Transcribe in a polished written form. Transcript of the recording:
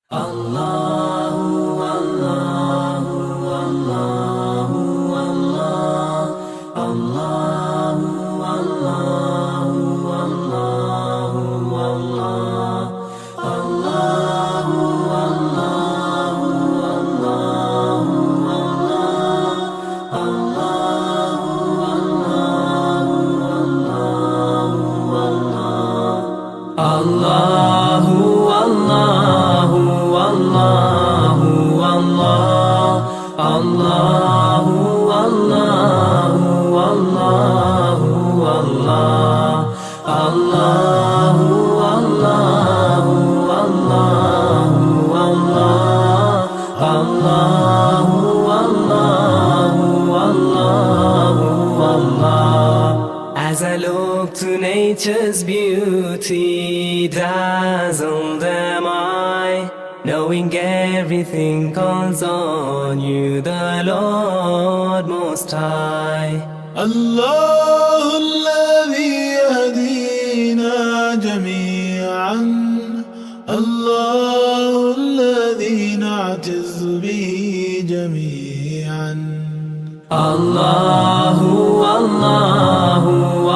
Allahu Allahu Allahu Allah Allahu Allahu Allahu Allah Allahu Allahu Allahu Allah Allahu Allahu Allahu As I look to nature's beauty, dazzled am I, knowing everything calls on you, the Lord Most High. الله الذي يهدينا جميعا، الله الذي نعتز به جميعا. Allahu Allahu